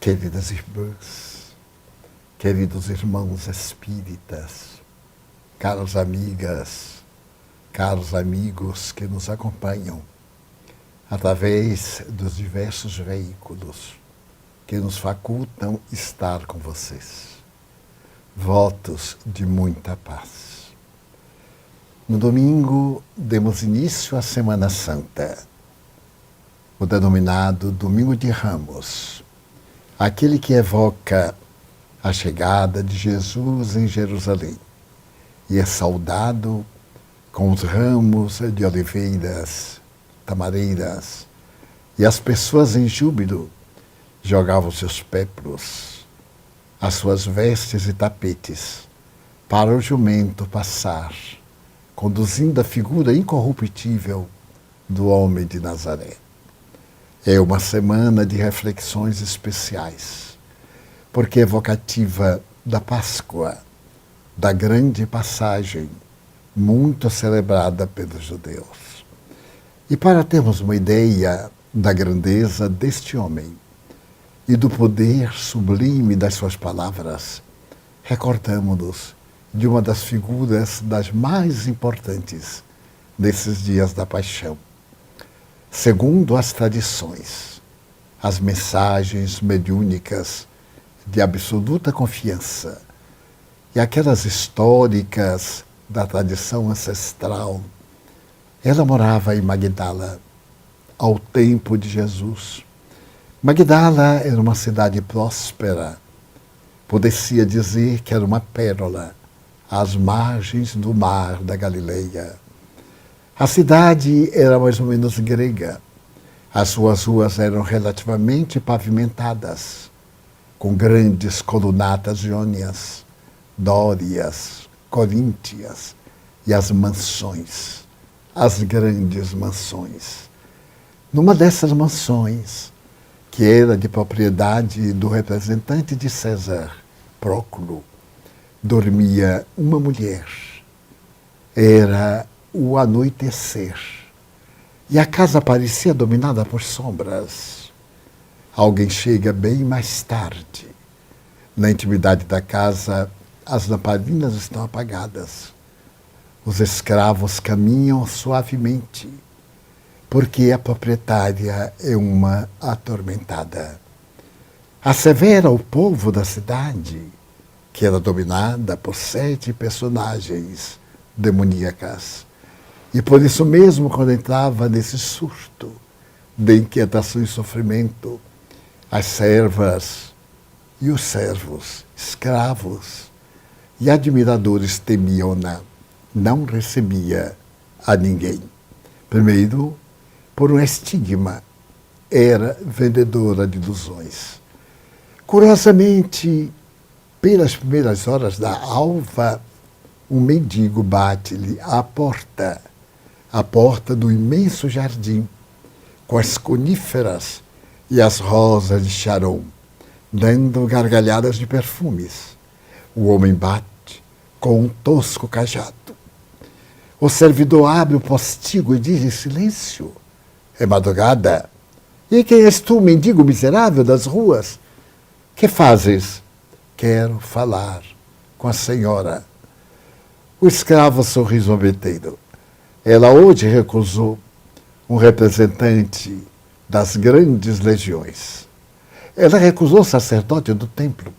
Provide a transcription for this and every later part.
Queridas irmãs, queridos irmãos espíritas, caras amigas, caros amigos que nos acompanham através dos diversos veículos que nos facultam estar com vocês. Votos de muita paz. No domingo, demos início à Semana Santa, o denominado Domingo de Ramos, aquele que evoca a chegada de Jesus em Jerusalém e é saudado com os ramos de oliveiras, tamareiras, e as pessoas em júbilo jogavam seus péplos, as suas vestes e tapetes, para o jumento passar, conduzindo a figura incorruptível do homem de Nazaré. É uma semana de reflexões especiais, porque é evocativa da Páscoa, da grande passagem, muito celebrada pelos judeus. E para termos uma ideia da grandeza deste homem e do poder sublime das suas palavras, recordamo-nos de uma das figuras das mais importantes desses dias da paixão. Segundo as tradições, as mensagens mediúnicas de absoluta confiança e aquelas históricas da tradição ancestral, ela morava em Magdala, ao tempo de Jesus. Magdala era uma cidade próspera, poderia dizer que era uma pérola, às margens do mar da Galileia. A cidade era mais ou menos grega. As suas ruas eram relativamente pavimentadas, com grandes colunatas jônias, dórias, coríntias e as mansões, as grandes mansões. Numa dessas mansões, que era de propriedade do representante de César, Próculo, dormia uma mulher. Era o anoitecer, e a casa parecia dominada por sombras. Alguém chega bem mais tarde. Na intimidade da casa, as lamparinas estão apagadas. Os escravos caminham suavemente, porque a proprietária é uma atormentada. Assevera o povo da cidade, que era dominada por 7 personagens demoníacas. E por isso mesmo, quando entrava nesse surto de inquietação e sofrimento, as servas e os servos, escravos e admiradores temiam-na, não recebia a ninguém. Primeiro, por um estigma, era vendedora de ilusões. Curiosamente, pelas primeiras horas da alva, um mendigo bate-lhe à porta do imenso jardim, com as coníferas e as rosas de Sharon, dando gargalhadas de perfumes. O homem bate com um tosco cajado. O servidor abre o postigo e diz em silêncio: é madrugada. E quem és tu, mendigo miserável das ruas? Que fazes? Quero falar com a senhora. O escravo sorri zombeteiro. Ela hoje recusou um representante das grandes legiões. Ela recusou o sacerdote do templo.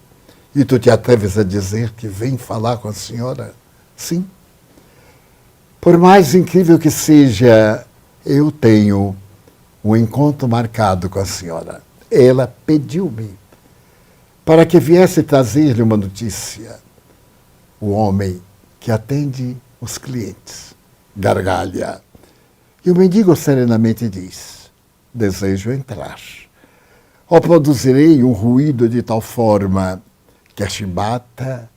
E tu te atreves a dizer que vem falar com a senhora? Sim. Por mais incrível que seja, eu tenho um encontro marcado com a senhora. Ela pediu-me para que viesse trazer-lhe uma notícia. O homem que atende os clientes gargalha. E o mendigo serenamente diz: desejo entrar. Ou produzirei um ruído de tal forma que a chibata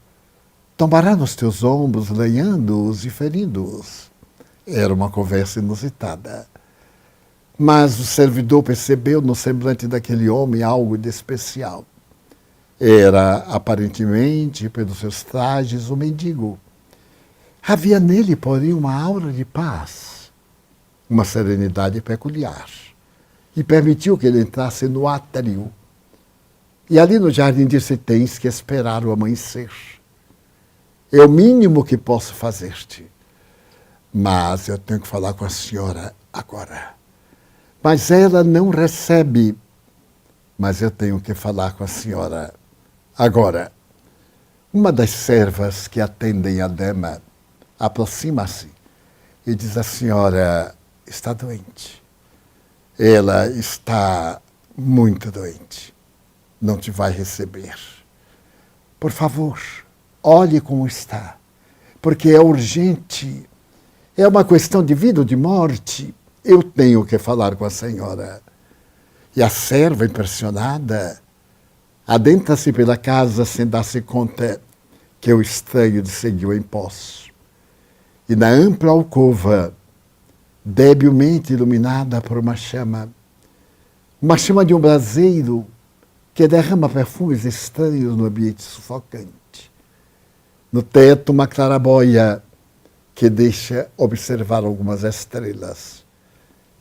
tombará nos teus ombros, lenhando-os e ferindo-os. Era uma conversa inusitada. Mas o servidor percebeu no semblante daquele homem algo de especial. Era, aparentemente, pelos seus trajes, um mendigo. Havia nele, porém, uma aura de paz, uma serenidade peculiar, e permitiu que ele entrasse no átrio E ali no jardim disse, tens que esperar o amanhecer. É o mínimo que posso fazer-te. Mas eu tenho que falar com a senhora agora. Mas ela não recebe. Mas eu tenho que falar com a senhora agora. Uma das servas que atendem a dama aproxima-se e diz, a senhora está doente. Ela está muito doente. Não te vai receber. Por favor, olhe como está. Porque é urgente. É uma questão de vida ou de morte. Eu tenho que falar com a senhora. E a serva, impressionada, adentra-se pela casa sem dar-se conta que o estranho seguiu em poço. E na ampla alcova, debilmente iluminada por uma chama de um braseiro que derrama perfumes estranhos no ambiente sufocante. No teto, uma claraboia que deixa observar algumas estrelas.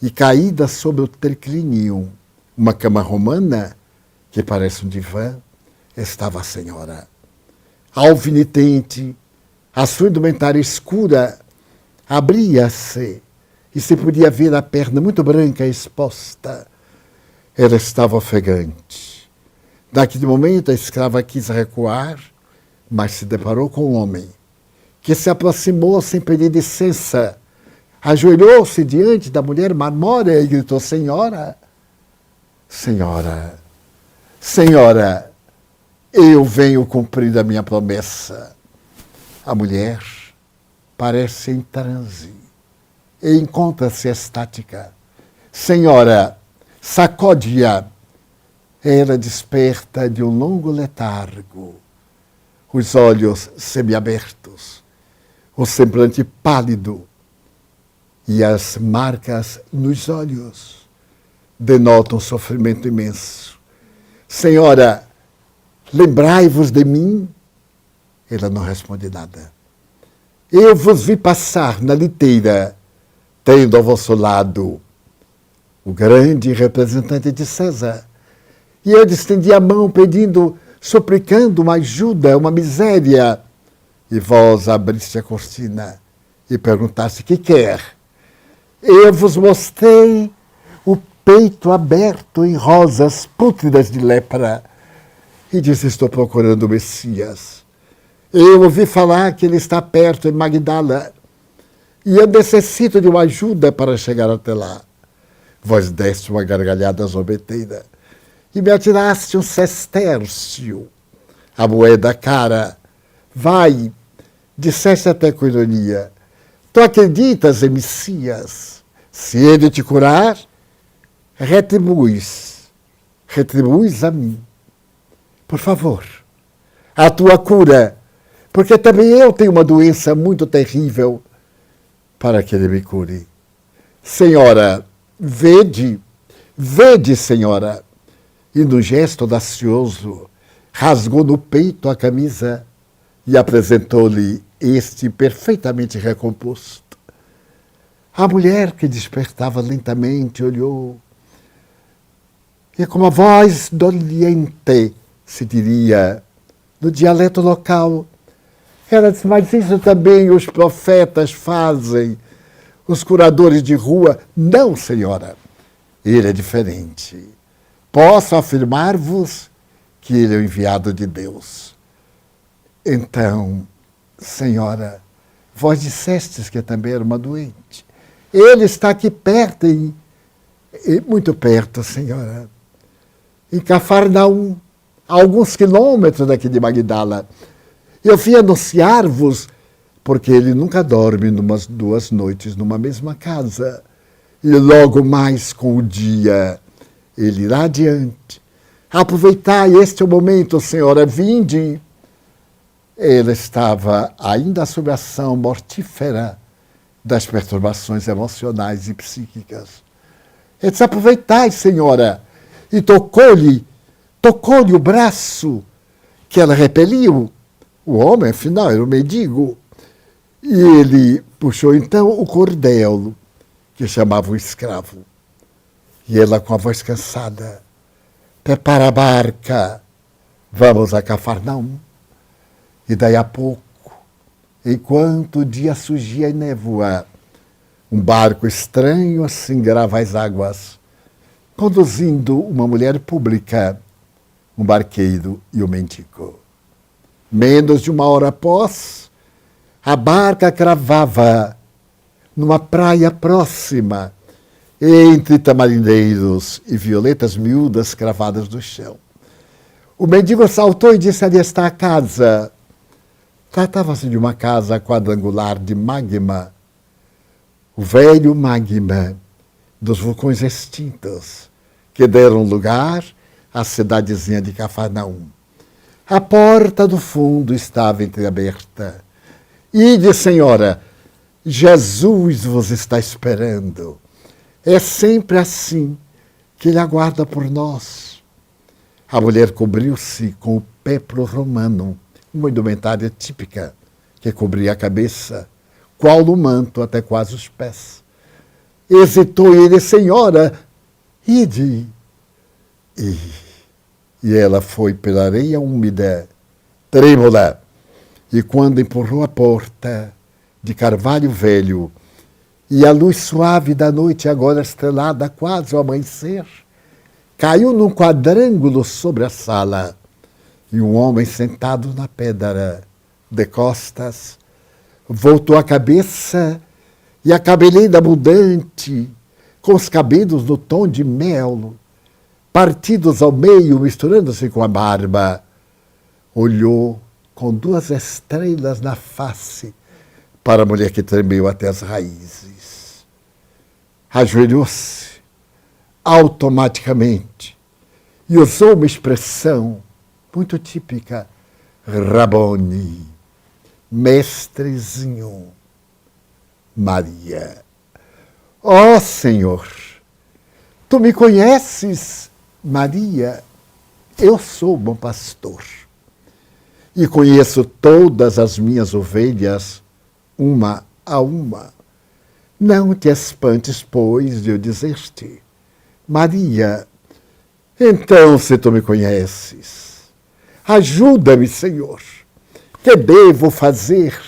E caída sobre o triclínio, uma cama romana, que parece um divã, estava a senhora. Alvinitente, a sua indumentária escura abria-se e se podia ver a perna muito branca exposta. Ela estava ofegante. Naquele momento, a escrava quis recuar, mas se deparou com um homem que se aproximou sem pedir licença, ajoelhou-se diante da mulher marmórea e gritou, senhora, senhora, senhora, eu venho cumprir a minha promessa. A mulher parece em transe e encontra-se estática. Senhora, sacode-a. Ela desperta de um longo letargo, os olhos semiabertos, o semblante pálido e as marcas nos olhos denotam um sofrimento imenso. Senhora, lembrai-vos de mim? Ela não responde nada. Eu vos vi passar na liteira, tendo ao vosso lado o grande representante de César. E eu estendi a mão pedindo, suplicando uma ajuda, uma miséria. E vós abriste a cortina e perguntaste, que quer? Eu vos mostrei o peito aberto em rosas pútridas de lepra. E disse, estou procurando o Messias. Eu ouvi falar que ele está perto em Magdala. E eu necessito de uma ajuda para chegar até lá. Vós deste uma gargalhada zombeteira e me atiraste um sestércio, a moeda cara. Vai, disseste até com ironia, tu acreditas em Messias? Se ele te curar, retribuis a mim. Por favor, a tua cura, porque também eu tenho uma doença muito terrível, para que ele me cure. Senhora, vede, senhora. E num gesto audacioso, rasgou no peito a camisa e apresentou-lhe este perfeitamente recomposto. A mulher, que despertava lentamente, olhou, e com uma voz doliente, se diria, no dialeto local, ela disse, mas isso também os profetas fazem, os curadores de rua. Não, senhora, ele é diferente. Posso afirmar-vos que ele é o enviado de Deus. Então, senhora, vós dissestes que também era uma doente. Ele está aqui perto, muito perto, senhora, em Cafarnaum, a alguns quilômetros daqui de Magdala. Eu vim anunciar-vos, porque ele nunca dorme umas 2 noites numa mesma casa. E logo mais com o dia, ele irá adiante. Aproveitai, este é o momento, senhora, vinde. Ela estava ainda sob a ação mortífera das perturbações emocionais e psíquicas. Ele disse, aproveitai, senhora. E tocou-lhe o braço, que ela repeliu. O homem, afinal, era um mendigo. E ele puxou, então, o cordel, que chamava o escravo. E ela, com a voz cansada, prepara a barca, Vamos a Cafarnaum. E daí a pouco, enquanto o dia surgia em névoa, um barco estranho singrava as águas, conduzindo uma mulher pública, um barqueiro e um mendigo. Menos de uma hora após, a barca cravava numa praia próxima, entre tamarineiros e violetas miúdas cravadas no chão. O mendigo saltou e disse: ali está a casa. Tratava-se de uma casa quadrangular de magma, o velho magma dos vulcões extintos, que deram lugar à cidadezinha de Cafarnaum. A porta do fundo estava entreaberta. Ide, senhora, Jesus vos está esperando. É sempre assim que ele aguarda por nós. A mulher cobriu-se com o peplo romano, uma indumentária típica que cobria a cabeça, qual no manto até quase os pés. Hesitou ele: senhora, ide. E ela foi pela areia úmida, trêmula, e quando empurrou a porta de carvalho velho, e a luz suave da noite, agora estrelada quase ao amanhecer, caiu num quadrângulo sobre a sala, e um homem sentado na pedra, de costas, voltou a cabeça e a cabeleira abundante, com os cabelos no tom de mel, partidos ao meio, misturando-se com a barba, olhou com 2 estrelas na face para a mulher que tremeu até as raízes. Ajoelhou-se automaticamente e usou uma expressão muito típica: Rabboni, mestrezinho, Maria. Ó Senhor, tu me conheces, Maria? Eu sou bom pastor e conheço todas as minhas ovelhas, uma a uma. Não te espantes, pois, de eu dizer-te: Maria, então, se tu me conheces, ajuda-me, Senhor. Que devo fazer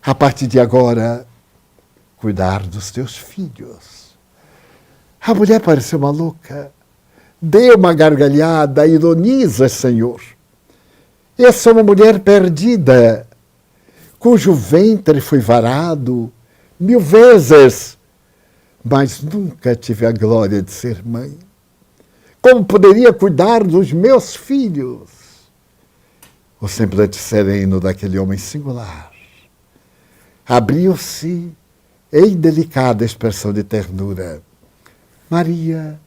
a partir de agora? Cuidar dos teus filhos. A mulher pareceu maluca. Deu uma gargalhada: ironiza, Senhor. Eu sou uma mulher perdida, cujo ventre foi varado 1000 vezes, mas nunca tive a glória de ser mãe. Como poderia cuidar dos meus filhos? O semblante sereno daquele homem singular abriu-se em delicada expressão de ternura. Maria,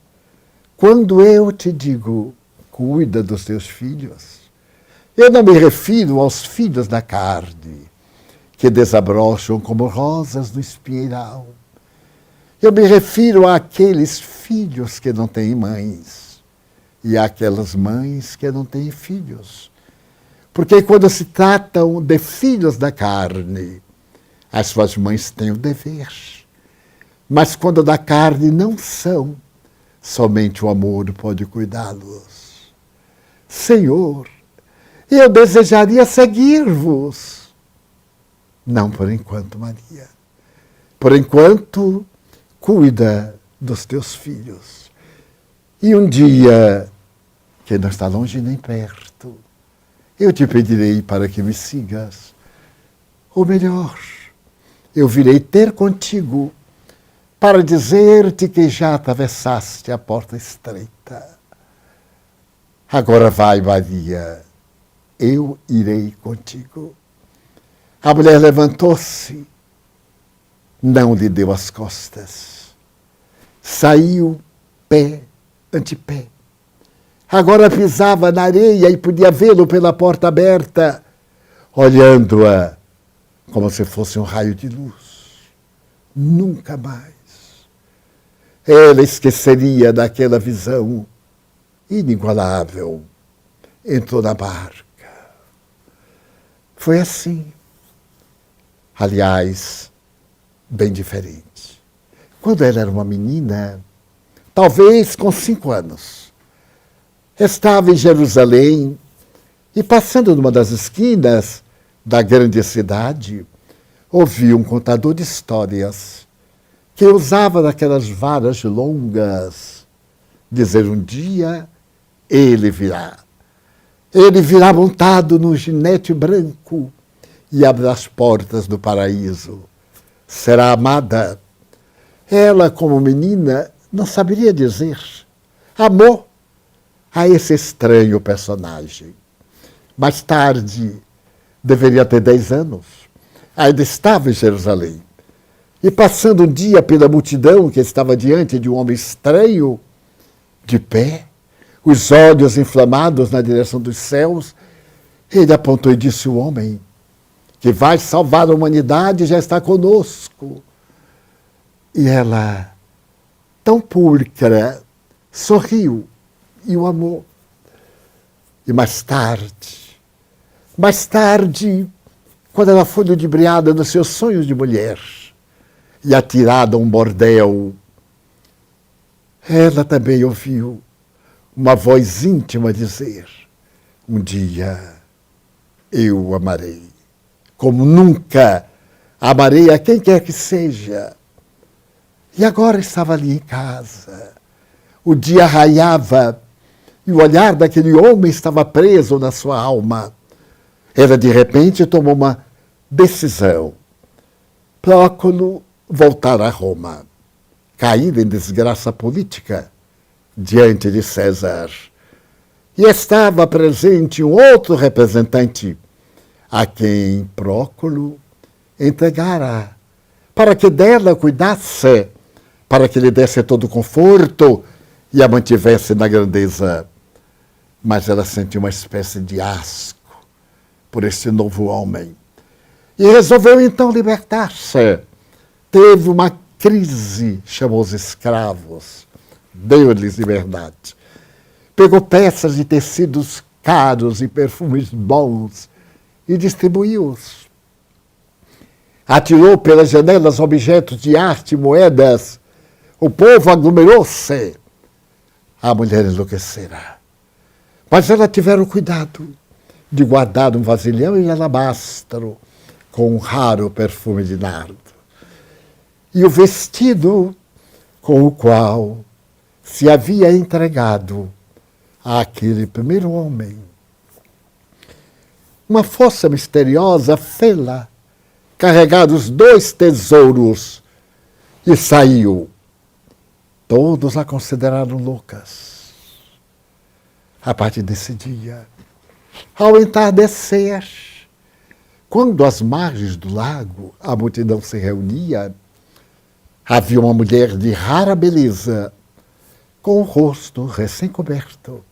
quando eu te digo, cuida dos teus filhos, eu não me refiro aos filhos da carne, que desabrocham como rosas no espinheiral. Eu me refiro àqueles filhos que não têm mães e àquelas mães que não têm filhos. Porque quando se tratam de filhos da carne, as suas mães têm o dever. Mas quando da carne não são, somente o amor pode cuidá-los. Senhor, eu desejaria seguir-vos. Não por enquanto, Maria. Por enquanto, cuida dos teus filhos. E um dia, que não está longe nem perto, eu te pedirei para que me sigas. Ou melhor, eu virei ter contigo para dizer-te que já atravessaste a porta estreita. Agora vai, Maria, eu irei contigo. A mulher levantou-se, não lhe deu as costas. Saiu pé ante pé. Agora pisava na areia e podia vê-lo pela porta aberta, olhando-a como se fosse um raio de luz. Nunca mais ela esqueceria daquela visão inigualável. Entrou na barca. Foi assim. Aliás, bem diferente. Quando ela era uma menina, talvez com 5 anos, estava em Jerusalém, E passando numa das esquinas da grande cidade, ouvi um contador de histórias que usava daquelas varas longas dizer um dia ele virá. Ele virá montado num jinete branco e abre as portas do paraíso. Será amada. Ela, como menina, não saberia dizer. Amou a esse estranho personagem. Mais tarde, deveria ter 10 anos, ainda estava em Jerusalém. E passando um dia pela multidão que estava diante de um homem estranho, de pé, os olhos inflamados na direção dos céus, ele apontou e disse: o homem que vai salvar a humanidade já está conosco. E ela, tão pulcra, sorriu e o amou. E mais tarde, quando ela foi ludibriada nos seus sonhos de mulher e atirada a um bordel, ela também ouviu uma voz íntima dizer: um dia eu amarei, como nunca amarei a quem quer que seja. E agora estava ali em casa. O dia raiava e o olhar daquele homem estava preso na sua alma. Ela, de repente, tomou uma decisão. Próculo voltar a Roma, caída em desgraça política diante de César. E estava presente um outro representante a quem Próculo entregara para que dela cuidasse, para que lhe desse todo o conforto e a mantivesse na grandeza. Mas ela sentiu uma espécie de asco por esse novo homem. E resolveu então libertar-se. Teve uma crise, chamou os escravos, deu-lhes liberdade. Pegou peças de tecidos caros e perfumes bons e distribuiu-os. Atirou pelas janelas objetos de arte e moedas. O povo aglomerou-se. A mulher enlouquecera. Mas ela tiveram cuidado de guardar um vasilhão em alabastro com um raro perfume de nardo. E o vestido com o qual se havia entregado àquele primeiro homem. Uma força misteriosa fê-la carregar os 2 tesouros e saiu. Todos a consideraram loucas. A partir desse dia, ao entardecer, quando às margens do lago a multidão se reunia, havia uma mulher de rara beleza, com o rosto recém-coberto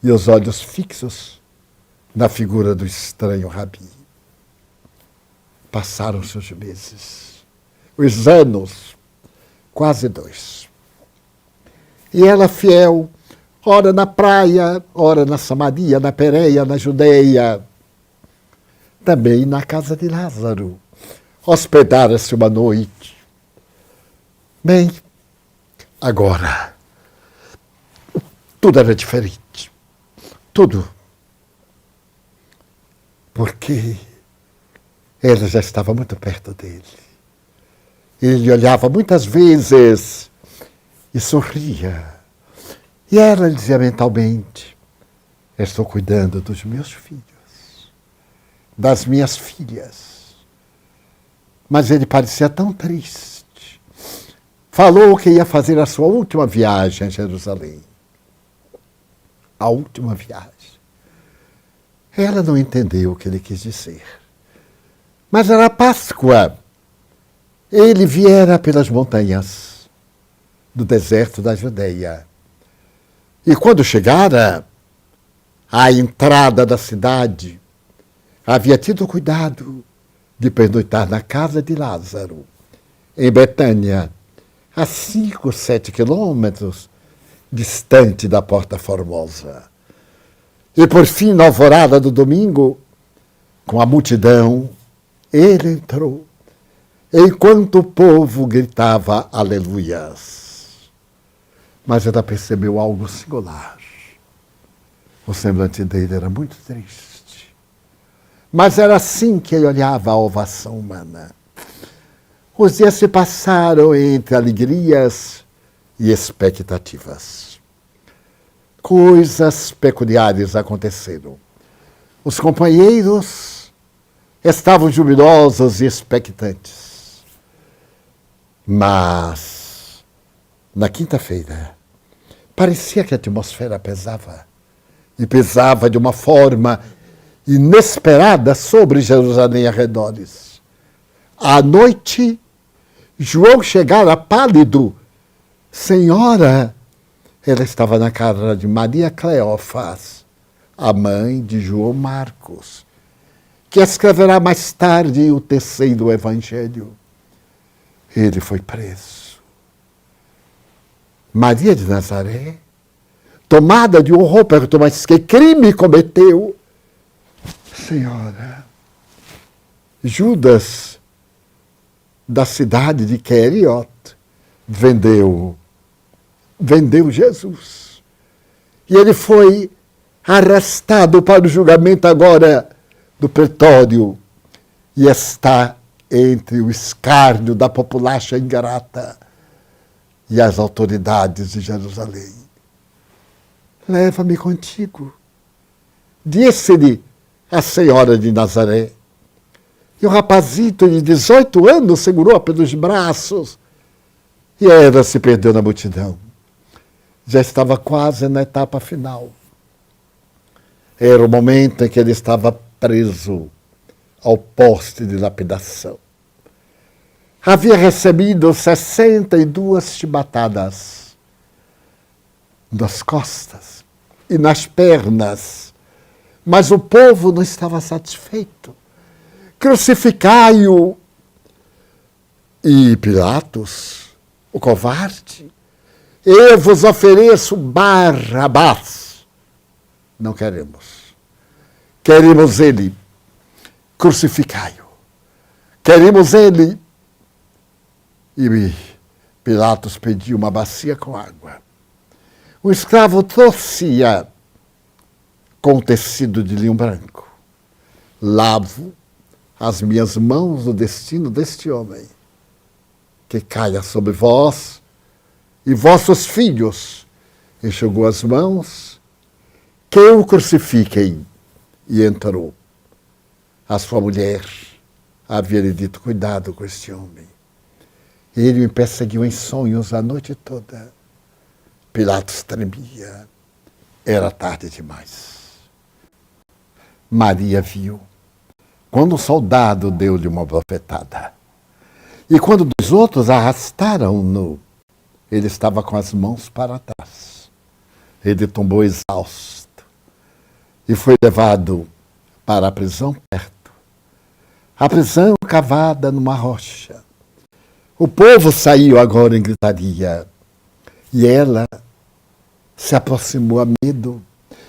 e os olhos fixos na figura do estranho rabi. Passaram-se os meses, os anos, quase 2. E ela fiel, ora na praia, ora na Samaria, na Pérea, na Judeia, também na casa de Lázaro, hospedara-se uma noite. Bem, agora, tudo era diferente. Tudo. Porque ela já estava muito perto dele. Ele olhava muitas vezes e sorria. E ela dizia mentalmente: estou cuidando dos meus filhos, das minhas filhas. Mas ele parecia tão triste. Falou que ia fazer a sua última viagem a Jerusalém. A última viagem. Ela não entendeu o que ele quis dizer. Mas era Páscoa. Ele viera pelas montanhas do deserto da Judeia. E quando chegara à entrada da cidade, havia tido cuidado de pernoitar na casa de Lázaro, em Betânia, a 5, 7 quilômetros distante da Porta Formosa. E por fim, na alvorada do domingo, com a multidão, ele entrou, enquanto o povo gritava aleluias. Mas ela percebeu algo singular. O semblante dele era muito triste. Mas era assim que ele olhava a ovação humana. Os dias se passaram entre alegrias e expectativas. Coisas peculiares aconteceram. Os companheiros estavam jubilosos e expectantes. Mas, na quinta-feira, parecia que a atmosfera pesava. E pesava de uma forma inesperada sobre Jerusalém e arredores. À noite, João chegara pálido. Senhora, ela estava na casa de Maria Cleófas, a mãe de João Marcos, que escreverá mais tarde o terceiro evangelho. Ele foi preso. Maria de Nazaré, tomada de horror, perguntou, mas que crime cometeu? Senhora, Judas, da cidade de Queriot, vendeu Jesus. E ele foi arrastado para o julgamento agora do pretório e está entre o escárnio da população ingrata e as autoridades de Jerusalém. Leva-me contigo, disse-lhe a senhora de Nazaré. E o rapazito de 18 anos segurou-a pelos braços e ela se perdeu na multidão. Já estava quase na etapa final. Era o momento em que ele estava preso ao poste de lapidação. Havia recebido 62 chibatadas nas costas e nas pernas, mas o povo não estava satisfeito. Crucificai-o. E Pilatos, o covarde, eu vos ofereço Barrabás. Não queremos. Queremos ele. Crucificai-o. Queremos ele. E Pilatos pediu uma bacia com água. O escravo trouxe-a com tecido de linho branco. Lavo as minhas mãos no destino deste homem, que caia sobre vós e vossos filhos. Enxugou as mãos, que o crucifiquem, e entrou. A sua mulher havia lhe dito, cuidado com este homem. Ele me perseguiu em sonhos a noite toda. Pilatos tremia. Era tarde demais. Maria viu. Quando o soldado deu-lhe uma bofetada. E quando os outros arrastaram-no, ele estava com as mãos para trás. Ele tombou exausto e foi levado para a prisão perto. A prisão cavada numa rocha. O povo saiu agora em gritaria. E ela se aproximou a medo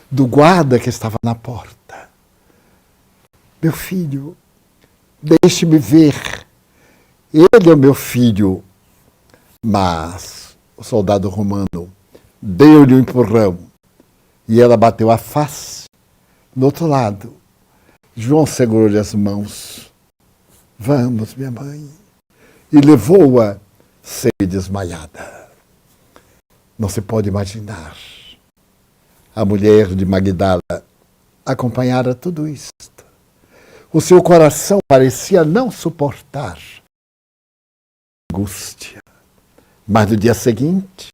do guarda que estava na porta. Meu filho, deixe-me ver. Ele é o meu filho. Mas o soldado romano deu-lhe um empurrão e ela bateu a face no outro lado. João segurou-lhe as mãos. Vamos, minha mãe. E levou-a semi-desmaiada. Não se pode imaginar. A mulher de Magdala acompanhara tudo isto. O seu coração parecia não suportar a angústia. Mas no dia seguinte,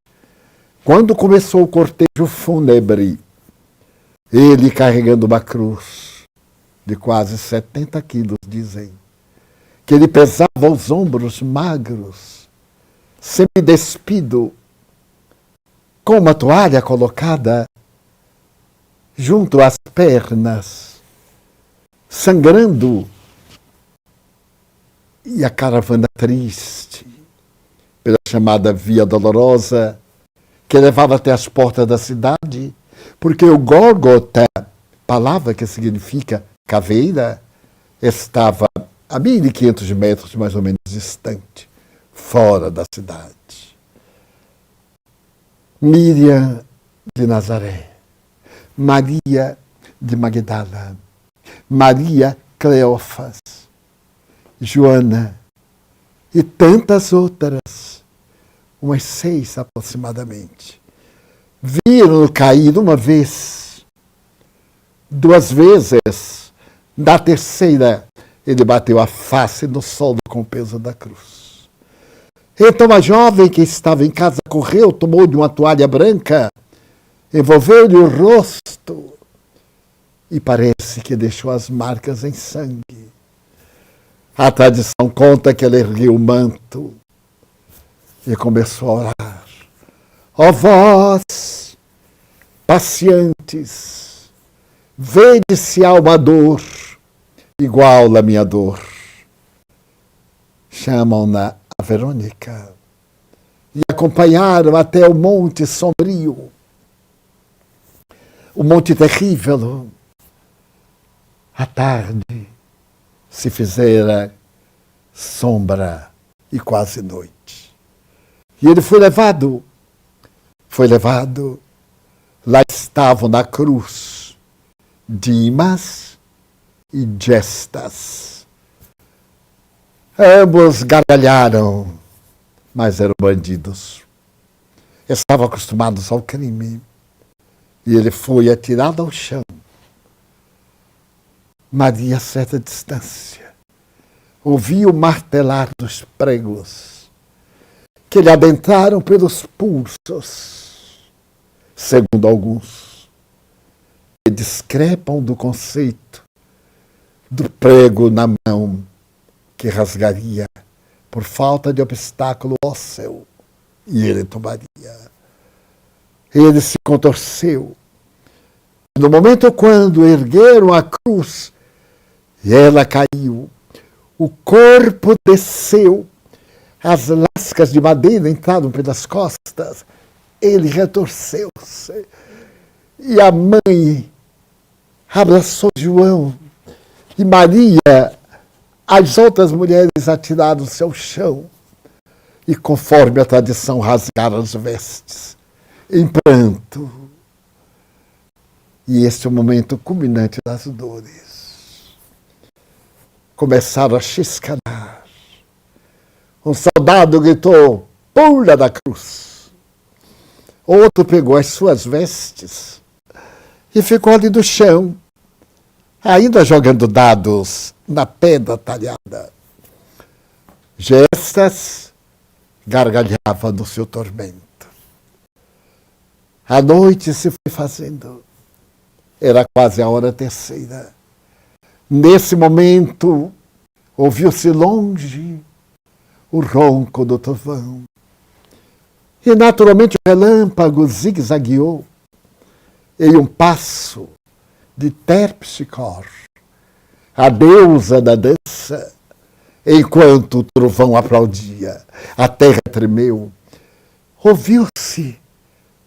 quando começou o cortejo fúnebre, ele carregando uma cruz de quase 70 quilos, dizem, que ele pesava os ombros magros, semi-despido, com uma toalha colocada junto às pernas, sangrando, e a caravana triste, pela chamada Via Dolorosa, que levava até as portas da cidade, porque o Gólgota, palavra que significa caveira, estava a 1.500 metros mais ou menos distante, fora da cidade. Miriam de Nazaré, Maria de Magdala, Maria Cleófas, Joana e tantas outras, umas 6 aproximadamente, viram-no cair uma vez, 2 vezes, na terceira ele bateu a face no solo com o peso da cruz. Então a jovem que estava em casa correu, tomou-lhe uma toalha branca, envolveu-lhe o rosto e parece que deixou as marcas em sangue. A tradição conta que ela ergueu o manto e começou a orar. Ó vós, pacientes, vede se há uma dor igual à minha dor. Chamam-na a Verônica e acompanharam até o Monte Sombrio, o Monte Terrível. À tarde se fizera sombra e quase noite. E ele foi levado. Lá estavam na cruz Dimas e Gestas. Ambos gargalharam, mas eram bandidos. Estavam acostumados ao crime. E ele foi atirado ao chão. Maria, a certa distância, ouvia o martelar dos pregos que lhe adentraram pelos pulsos, segundo alguns, que discrepam do conceito do prego na mão que rasgaria por falta de obstáculo ósseo e ele tomaria. Ele se contorceu. No momento quando ergueram a cruz, e ela caiu, o corpo desceu, as lascas de madeira entraram pelas costas, ele retorceu-se. E a mãe abraçou João e Maria, as outras mulheres atiraram-se ao chão e, conforme a tradição, rasgaram as vestes, em pranto. E este é o momento culminante das dores. Começaram a chiscanar. Um soldado gritou, pula da cruz. Outro pegou as suas vestes e ficou ali no chão, ainda jogando dados na pedra talhada. Gestas gargalhava no seu tormento. A noite se foi fazendo. Era quase a hora terceira. Nesse momento, ouviu-se longe o ronco do trovão. E, naturalmente, o relâmpago zigue-zagueou em um passo de Terpsichore, a deusa da dança, enquanto o trovão aplaudia. A terra tremeu. Ouviu-se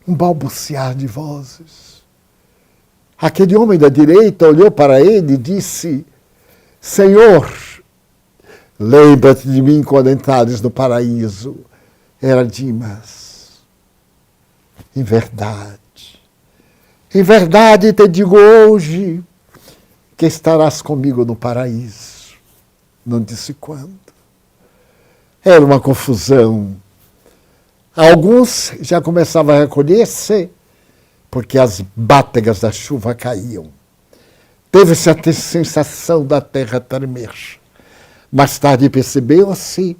um balbuciar de vozes. Aquele homem da direita olhou para ele e disse, Senhor, lembra-te de mim quando entrares no paraíso. Era Dimas. Em verdade te digo hoje que estarás comigo no paraíso. Não disse quando. Era uma confusão. Alguns já começavam a recolher-se, porque as bátegas da chuva caíam. Teve-se a sensação da terra tremer. Mais tarde percebeu-se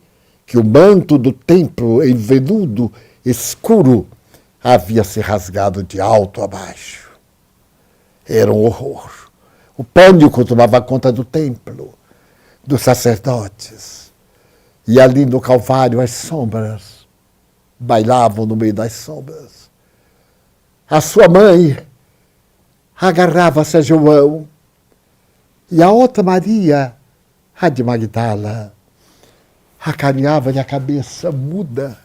que o manto do templo em veludo escuro havia se rasgado de alto a baixo. Era um horror. O pânico tomava conta do templo, dos sacerdotes. E ali no Calvário as sombras bailavam no meio das sombras. A sua mãe agarrava-se a João e a outra Maria, a de Magdala, acarinhava-lhe a cabeça muda,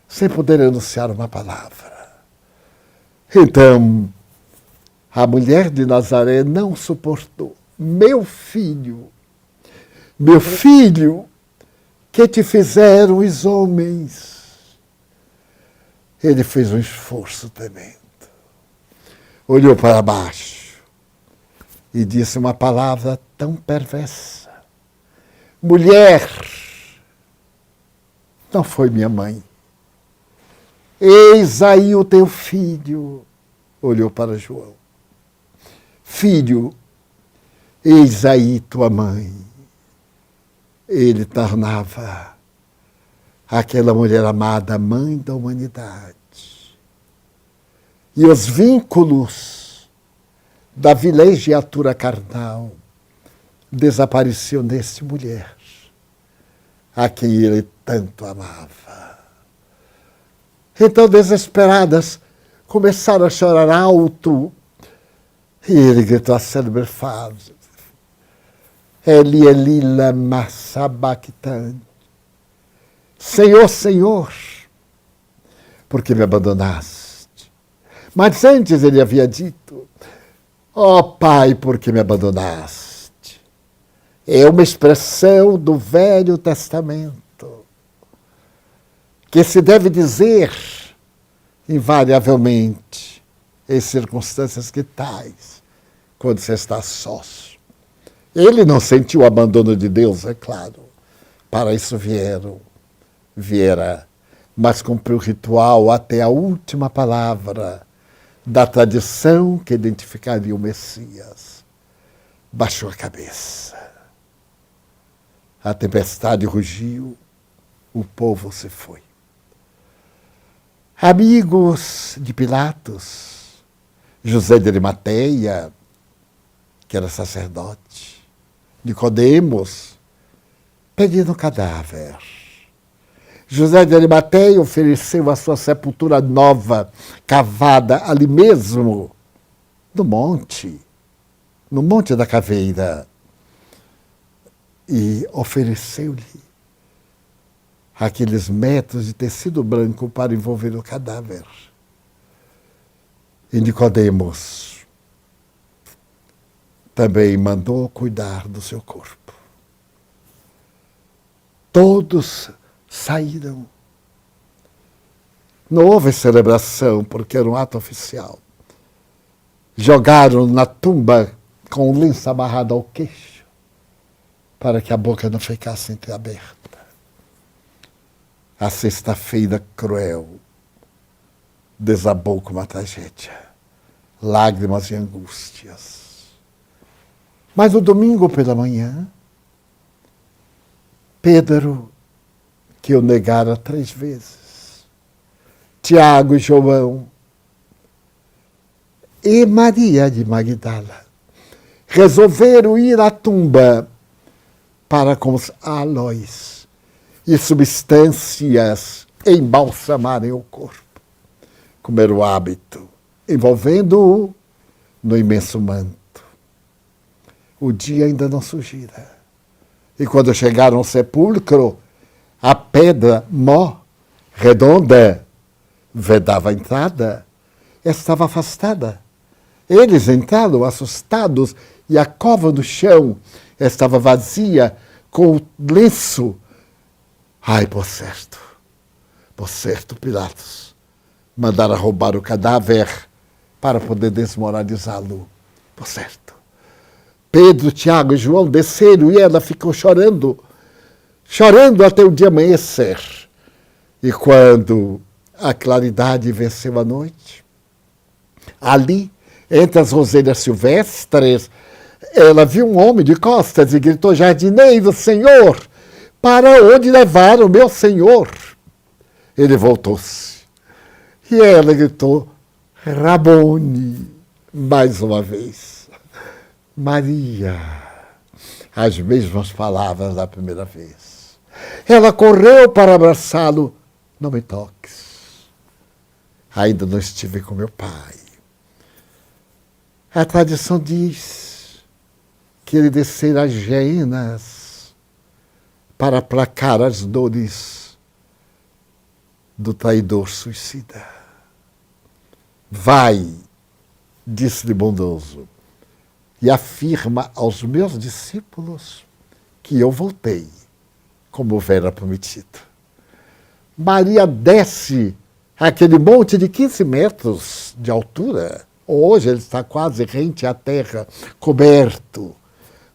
sem poder anunciar uma palavra. Então, a mulher de Nazaré não suportou. Meu filho, que te fizeram os homens? Ele fez um esforço tremendo. Olhou para baixo. e disse uma palavra tão perversa: mulher, não foi minha mãe. Eis aí o teu filho. Olhou para João. Filho, eis aí tua mãe. Ele tornava aquela mulher amada mãe da humanidade. E os vínculos da vilegiatura carnal desapareciam nessa mulher, a quem ele tanto amava. Então, desesperadas, começaram a chorar alto. E ele gritou a célebre frase: Eli, Eli, lama sabachthani. Senhor, Senhor, por que me abandonaste? Mas antes ele havia dito: ó Pai, por que me abandonaste? É uma expressão do Velho Testamento que se deve dizer invariavelmente em circunstâncias que tais, quando você está sós. Ele não sentiu o abandono de Deus, é claro. Para isso viera, mas cumpriu o ritual até a última palavra da tradição que identificaria o Messias. Baixou a cabeça. A tempestade rugiu, o povo se foi. Amigos de Pilatos, José de Arimateia, que era sacerdote, Nicodemos, pedindo o cadáver. José de Arimateia ofereceu a sua sepultura nova, cavada ali mesmo, no Monte da Caveira, e ofereceu-lhe aqueles metros de tecido branco para envolver o cadáver. E Nicodemos também mandou cuidar do seu corpo. Todos saíram. Não houve celebração, porque era um ato oficial. Jogaram na tumba com um lenço amarrado ao queixo, para que a boca não ficasse entreaberta. A sexta-feira cruel desabou com uma tragédia, lágrimas e angústias. Mas no domingo pela manhã, Pedro, que o negara 3 vezes, Tiago e João e Maria de Magdala resolveram ir à tumba para com os aloes e substâncias embalsamarem o corpo, como era o hábito, envolvendo-o no imenso manto. O dia ainda não surgira. E quando chegaram ao sepulcro, a pedra mó, redonda, vedava a entrada, estava afastada. Eles entraram assustados e a cova no chão estava vazia, com o lenço. Ai, por certo, Pilatos mandara roubar o cadáver para poder desmoralizá-lo. Por certo. Pedro, Tiago e João desceram e ela ficou chorando até o dia amanhecer. E quando a claridade venceu a noite, ali, entre as roseiras silvestres, ela viu um homem de costas e gritou: jardineiro, Senhor, para onde levaram o meu Senhor? Ele voltou-se. E ela gritou: Rabone, mais uma vez. Maria. As mesmas palavras da primeira vez. Ela correu para abraçá-lo. Não me toques. Ainda não estive com meu pai. A tradição diz que ele descera as geenas para aplacar as dores do traidor suicida. Vai, disse-lhe bondoso, e afirma aos meus discípulos que eu voltei, como houvera prometido. Maria desce aquele monte de 15 metros de altura, Hoje ele está quase rente à terra, coberto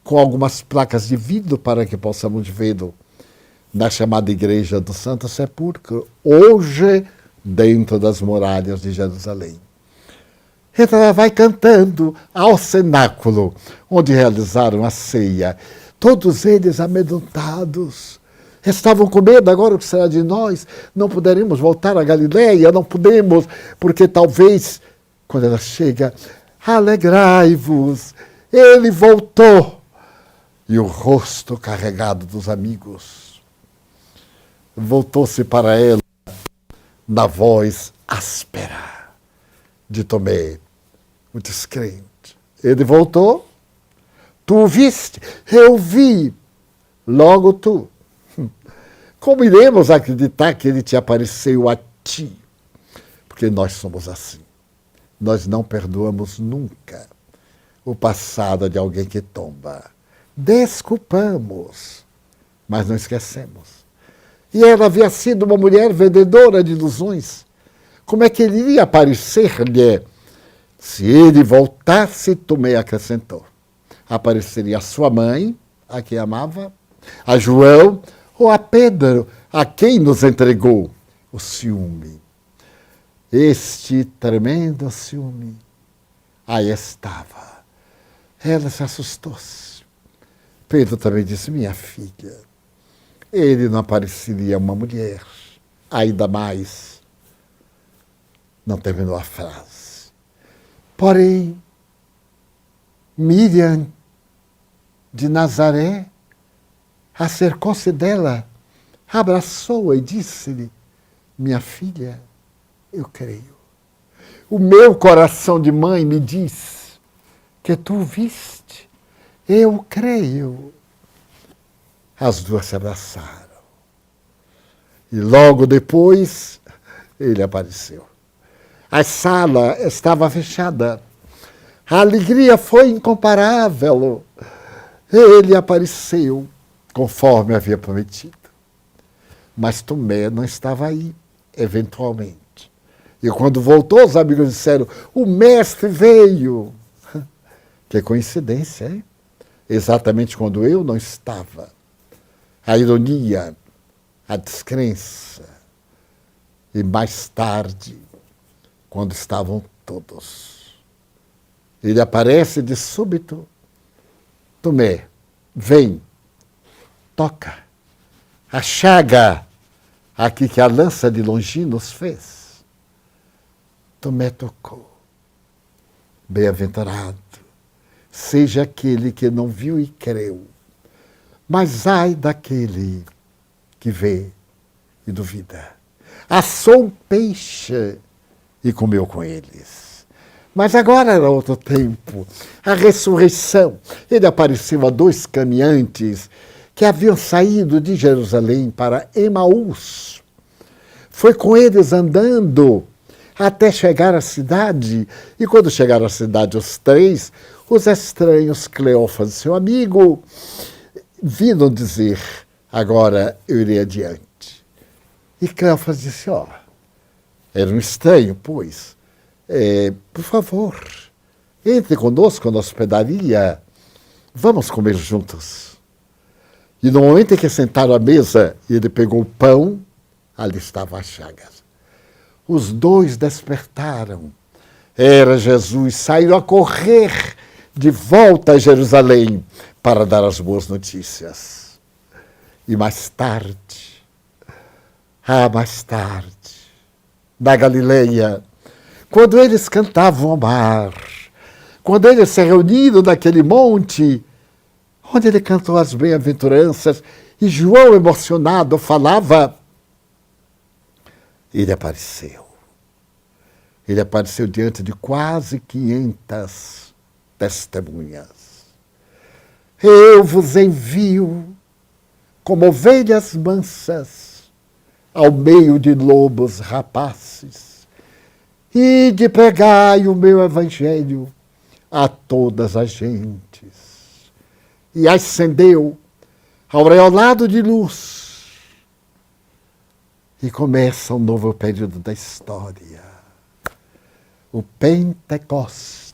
com algumas placas de vidro para que possamos vê-lo na chamada Igreja do Santo Sepulcro, hoje dentro das muralhas de Jerusalém. Então ela vai cantando ao cenáculo, onde realizaram a ceia. Todos eles amedrontados. Estavam com medo, agora o que será de nós? Não poderemos voltar a Galileia, não podemos, porque talvez, quando ela chega, alegrai-vos, ele voltou. E o rosto carregado dos amigos voltou-se para ela na voz áspera de Tomé, o descrente. Ele voltou, tu o viste? Eu vi, logo tu. Como iremos acreditar que ele te apareceu a ti? Porque nós somos assim. Nós não perdoamos nunca o passado de alguém que tomba. Desculpamos, mas não esquecemos. E ela havia sido uma mulher vendedora de ilusões. Como é que ele iria aparecer-lhe? Se ele voltasse, Tomé acrescentou. Apareceria a sua mãe, a quem amava, a João ou a Pedro, a quem nos entregou o ciúme. Este tremendo ciúme aí estava. Ela se assustou-se. Pedro também disse, minha filha, ele não apareceria uma mulher, ainda mais. Não terminou a frase. Porém, Miriam de Nazaré acercou-se dela, abraçou-a e disse-lhe, minha filha, eu creio. O meu coração de mãe me diz que tu viste. Eu creio. As duas se abraçaram. E logo depois, ele apareceu. A sala estava fechada. A alegria foi incomparável. Ele apareceu, conforme havia prometido. Mas Tomé não estava aí, eventualmente. E quando voltou, os amigos disseram, o mestre veio. Que coincidência, hein? Exatamente quando eu não estava. A ironia, a descrença. E mais tarde, quando estavam todos. Ele aparece de súbito. Tomé, vem, toca. A chaga aqui que a lança de Longinos fez. Tomé tocou. Bem-aventurado seja aquele que não viu e creu. Mas ai daquele que vê e duvida. Assou um peixe e comeu com eles. Mas agora era outro tempo. A ressurreição. Ele apareceu a dois caminhantes que haviam saído de Jerusalém para Emaús. Foi com eles andando até chegar à cidade. E quando chegaram à cidade os três, os estranhos, Cleófas e seu amigo, viram dizer, agora eu irei adiante. E Cleófas disse, era um estranho, pois, por favor, entre conosco na hospedaria, vamos comer juntos. E no momento em que sentaram à mesa, ele pegou o pão, ali estavam as chagas. Os dois despertaram. Era Jesus, saíram a correr de volta a Jerusalém para dar as boas notícias. E mais tarde, na Galileia, quando eles cantavam ao mar, quando eles se reuniram naquele monte, onde ele cantou as bem-aventuranças, e João, emocionado, falava, ele apareceu. Ele apareceu diante de quase 500 testemunhas. Eu vos envio como ovelhas mansas ao meio de lobos rapaces, e de pregai o meu evangelho a todas as gentes. E acendeu, aureolado de luz, e começa um novo período da história. o Pentecostes,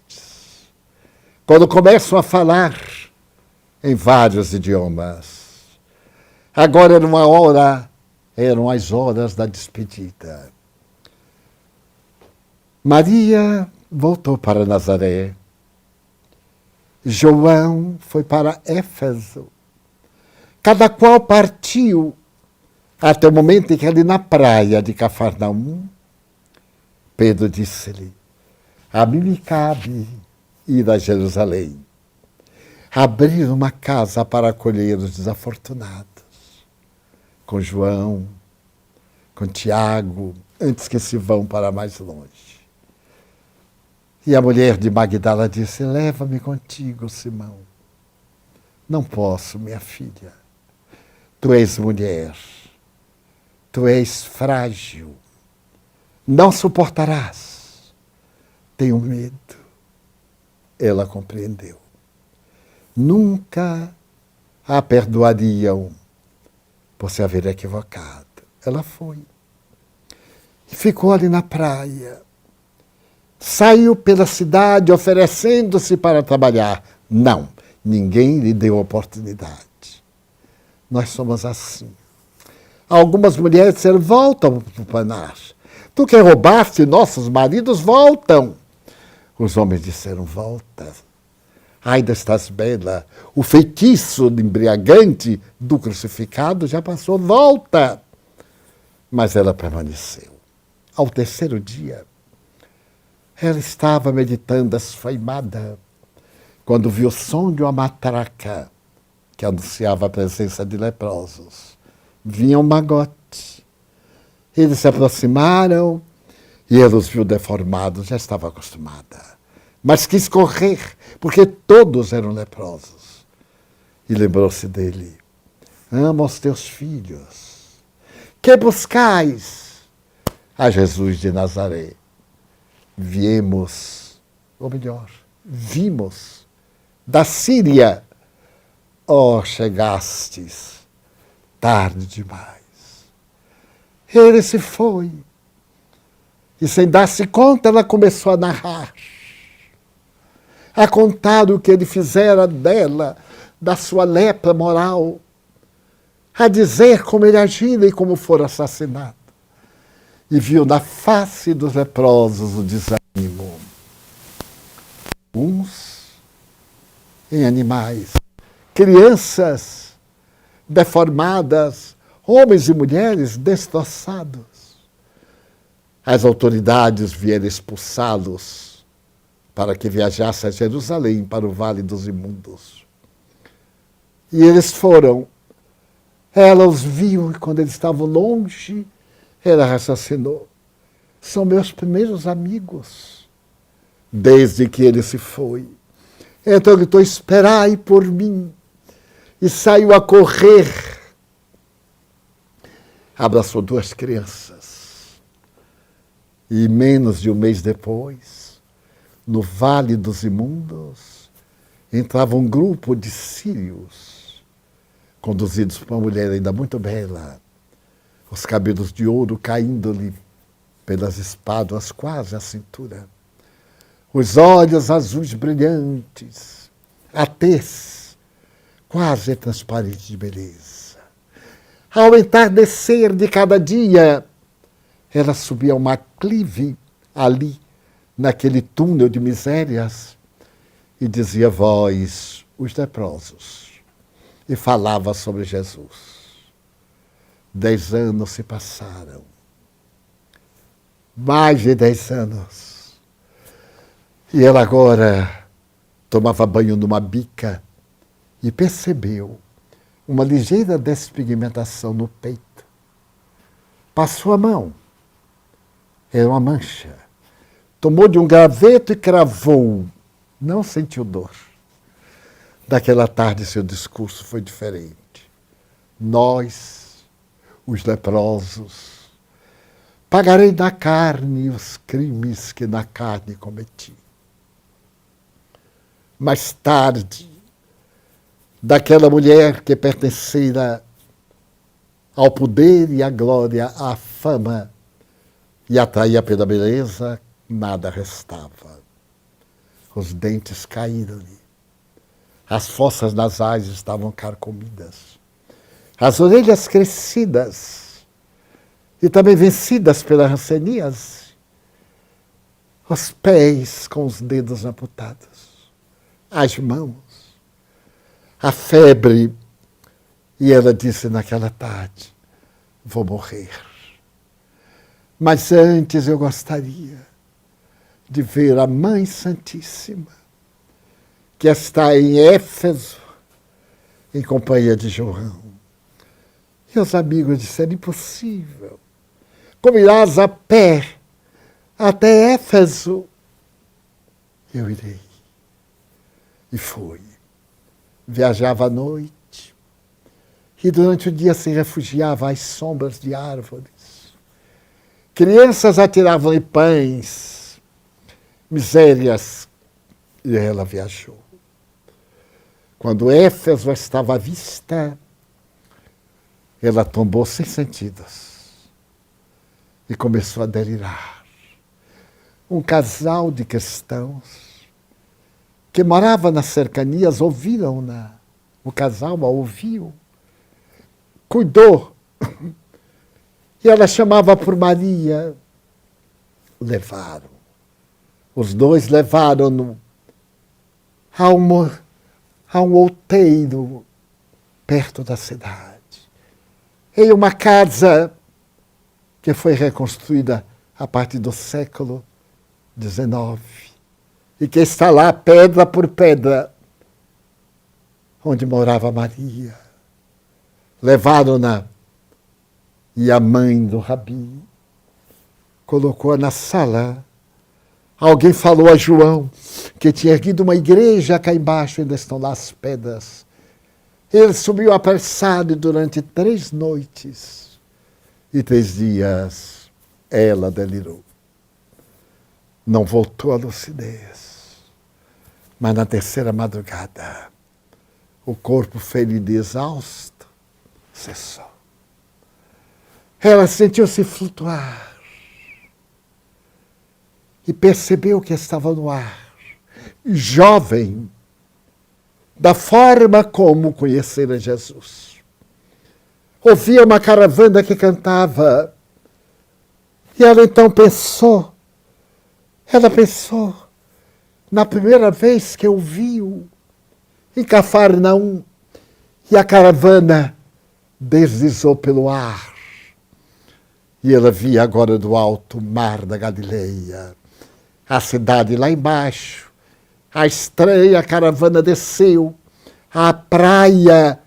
quando começam a falar em vários idiomas. Agora eram as horas da despedida. Maria voltou para Nazaré. João foi para Éfeso. Cada qual partiu até o momento em que ali na praia de Cafarnaum, Pedro disse-lhe: a mim me cabe ir a Jerusalém, abrir uma casa para acolher os desafortunados, com João, com Tiago, antes que se vão para mais longe. E a mulher de Magdala disse: leva-me contigo, Simão. Não posso, minha filha. Tu és mulher, tu és frágil, não suportarás. Tenho medo. Ela compreendeu. Nunca a perdoariam por se haver equivocado. Ela foi. E ficou ali na praia. Saiu pela cidade oferecendo-se para trabalhar. Não, ninguém lhe deu oportunidade. Nós somos assim. Algumas mulheres disseram: voltam para o panar. Tu que roubaste nossos maridos, voltam. Os homens disseram: volta. Ainda estás bela. O feitiço embriagante do crucificado já passou, volta. Mas ela permaneceu. Ao 3º dia, ela estava meditando esfaimada, quando viu o som de uma matraca que anunciava a presença de leprosos. Vinha um magote. Eles se aproximaram e ela os viu deformados, já estava acostumada. Mas quis correr, porque todos eram leprosos. E lembrou-se dele: ama os teus filhos. Que buscais? A Jesus de Nazaré. Viemos, ou melhor, vimos, da Síria. Oh, chegastes tarde demais. Ele se foi. E sem dar-se conta, ela começou a narrar. A contar o que ele fizera dela, da sua lepra moral. A dizer como ele agira e como for assassinado. E viu na face dos leprosos o desânimo. Uns em animais, crianças deformadas, homens e mulheres destroçados. As autoridades vieram expulsá-los para que viajasse a Jerusalém, para o Vale dos Imundos. E eles foram. Ela os viu e quando eles estavam longe, ela raciocinou: são meus primeiros amigos, desde que ele se foi. Então gritou: esperai por mim. E saiu a correr. Abraçou 2 crianças. E menos de um mês depois, no Vale dos Imundos, entrava um grupo de sírios, conduzidos por uma mulher ainda muito bela, os cabelos de ouro caindo-lhe pelas espáduas quase à cintura, os olhos azuis brilhantes, a tez quase transparente de beleza. Ao entardecer de cada dia, ela subia uma aclive ali, naquele túnel de misérias, e dizia: vós, os leprosos, e falava sobre Jesus. 10 anos se passaram. Mais de 10 anos. E ela agora tomava banho numa bica e percebeu uma ligeira despigmentação no peito. Passou a mão. Era uma mancha. Tomou de um graveto e cravou. Não sentiu dor. Daquela tarde seu discurso foi diferente. Nós, os leprosos, pagarei na carne os crimes que na carne cometi. Mais tarde, daquela mulher que pertencera ao poder e à glória, à fama, e atraía pela beleza, nada restava. Os dentes caíram-lhe. As fossas nasais estavam carcomidas. As orelhas crescidas e também vencidas pela ranceníase. Os pés com os dedos amputados. As mãos. A febre. E ela disse naquela tarde, vou morrer. Mas antes eu gostaria de ver a Mãe Santíssima, que está em Éfeso, em companhia de João. E os amigos disseram, impossível. Como irás a pé até Éfeso? Eu irei. E fui. Viajava à noite. E durante o dia se refugiava às sombras de árvores. Crianças atiravam-lhe pães, misérias, e ela viajou. Quando Éfeso estava à vista, ela tombou sem sentidos e começou a delirar. Um casal de cristãos que morava nas cercanias ouviram-na. O casal a ouviu, cuidou. E ela chamava por Maria. Levaram. Os dois levaram-no a um outeiro perto da cidade. Em uma casa que foi reconstruída a partir do século XIX. E que está lá, pedra por pedra, onde morava Maria. Levaram-na. E a mãe do Rabi colocou-a na sala. Alguém falou a João que tinha erguido uma igreja cá embaixo, ainda estão lá as pedras. Ele subiu apressado e durante 3 noites e 3 dias ela delirou. Não voltou à lucidez. Mas na 3ª madrugada, o corpo ferido e exausto cessou. Ela sentiu-se flutuar e percebeu que estava no ar, jovem, da forma como conhecera Jesus. Ouvia uma caravana que cantava e ela então pensou, na primeira vez que ouviu em Cafarnaum e a caravana deslizou pelo ar. E ela via agora do alto mar da Galileia, a cidade lá embaixo, a estreia, a caravana desceu, a praia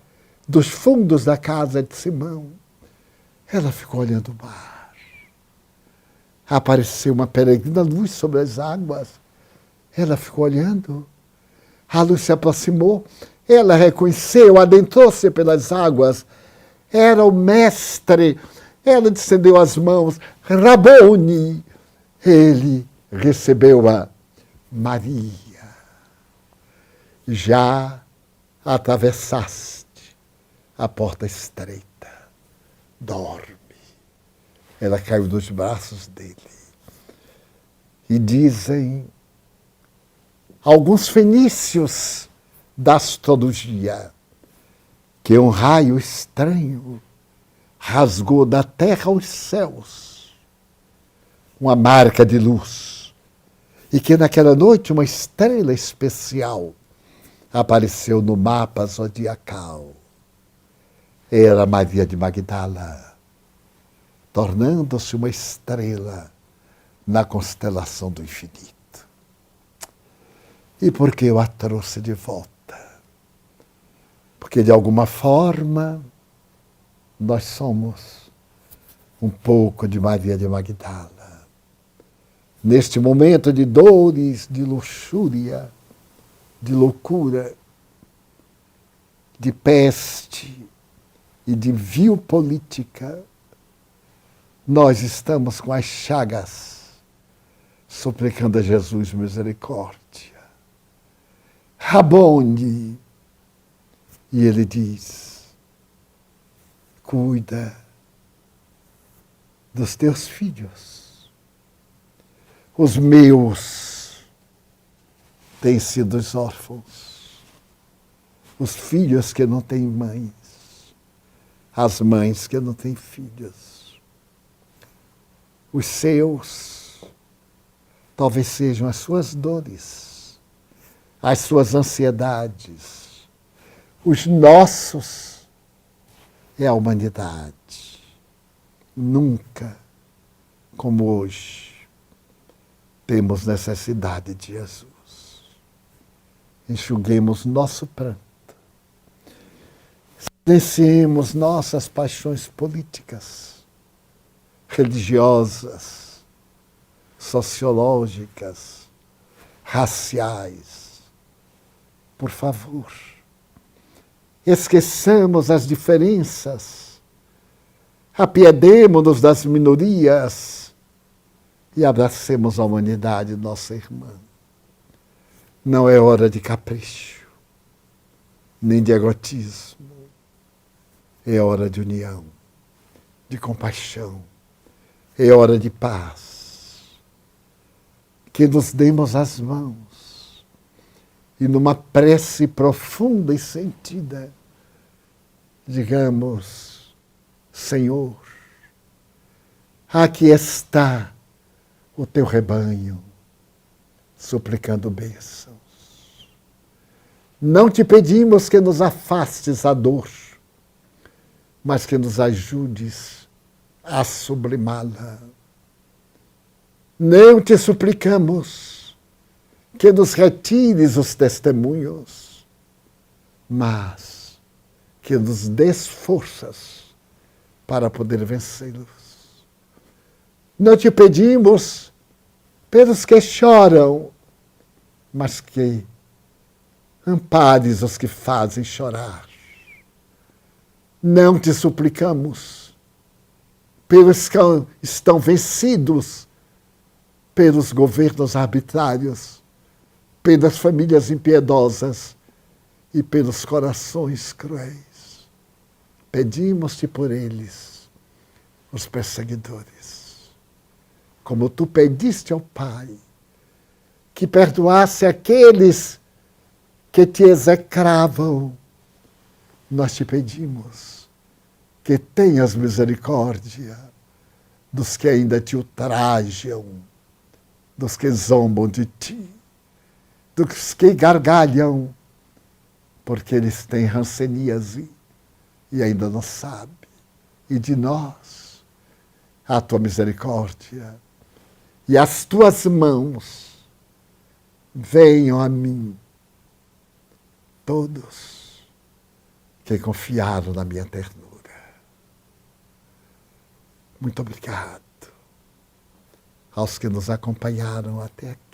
dos fundos da casa de Simão. Ela ficou olhando o mar. Apareceu uma peregrina luz sobre as águas. Ela ficou olhando. A luz se aproximou. Ela reconheceu, adentrou-se pelas águas. Era o mestre. Ela estendeu as mãos, Rabone. Ele recebeu-a, Maria. Já atravessaste a porta estreita. Dorme. Ela caiu nos braços dele. E dizem alguns fenícios da astrologia que um raio estranho rasgou da terra aos céus uma marca de luz. E que naquela noite uma estrela especial apareceu no mapa zodiacal. Era Maria de Magdala, tornando-se uma estrela na constelação do infinito. E por que eu a trouxe de volta? Porque de alguma forma nós somos um pouco de Maria de Magdala. Neste momento de dores, de luxúria, de loucura, de peste e de vil política, nós estamos com as chagas suplicando a Jesus misericórdia. Rabone. E ele diz, cuida dos teus filhos, Os meus têm sido os órfãos, os filhos que não têm mães, as mães que não têm filhos. Os seus talvez sejam as suas dores, as suas ansiedades. Os nossos é a humanidade. Nunca, como hoje, temos necessidade de Jesus. Enxuguemos nosso pranto. Silenciemos nossas paixões políticas, religiosas, sociológicas, raciais. Por favor, esqueçamos as diferenças, apiedemo-nos das minorias e abracemos a humanidade, nossa irmã. Não é hora de capricho, nem de egotismo. É hora de união, de compaixão. É hora de paz. Que nos demos as mãos e numa prece profunda e sentida, digamos: Senhor, aqui está o teu rebanho, suplicando bênçãos. Não te pedimos que nos afastes a dor, mas que nos ajudes a sublimá-la. Não te suplicamos que nos retires os testemunhos, mas que nos dês forças para poder vencê-los. Não te pedimos pelos que choram, mas que ampares os que fazem chorar. Não te suplicamos pelos que estão vencidos pelos governos arbitrários, pelas famílias impiedosas e pelos corações cruéis. Pedimos-te por eles, os perseguidores, como tu pediste ao Pai, que perdoasse aqueles que te execravam. Nós te pedimos que tenhas misericórdia dos que ainda te ultrajam, dos que zombam de ti, dos que gargalham, porque eles têm hanseníase e ainda não sabem. E de nós, a tua misericórdia e as tuas mãos venham a mim, todos que confiaram na minha ternura. Muito obrigado aos que nos acompanharam até aqui.